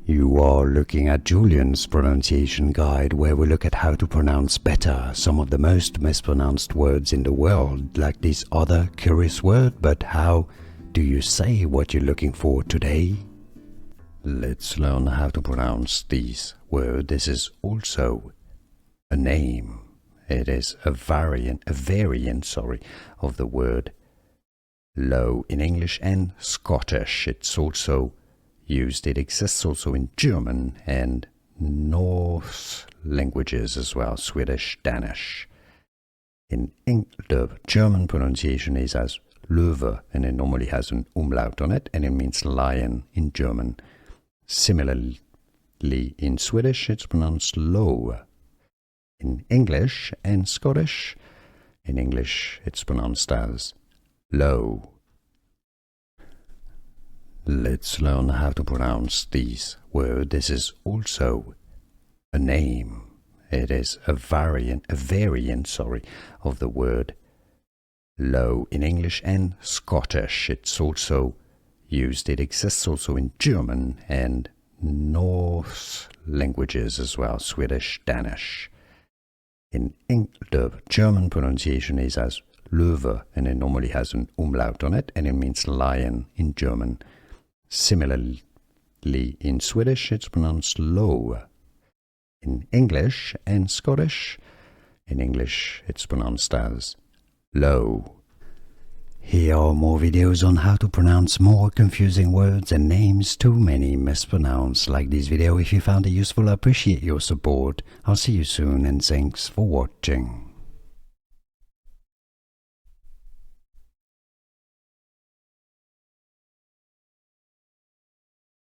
You are looking at Julian's pronunciation guide, where we look at how to pronounce better some of the most mispronounced words in the world, like this other curious word. But how do you say what you're looking for today? Let's learn how to pronounce this word. This is also a name. It is a variant of the word low in English and Scottish. It's also used. It exists also in German and Norse languages as well, Swedish, Danish. The German pronunciation is as Löwe, and it normally has an umlaut on it, and it means lion in German. Similarly, in Swedish, it's pronounced Lowe. In English and Scottish, in English, it's pronounced as low. Let's learn how to pronounce this word. This is also a name. It is a variant of the word low in English and Scottish. It's also used. It exists also in German and Norse languages as well, Swedish, Danish. The German pronunciation is as Löwe, and it normally has an umlaut on it, and it means lion in German. Similarly, in Swedish, it's pronounced Lowe. In English and Scottish, in English, it's pronounced as low. Here are more videos on how to pronounce more confusing words and names too many mispronounced. Like this video if you found it useful. I appreciate your support. I'll see you soon, and thanks for watching.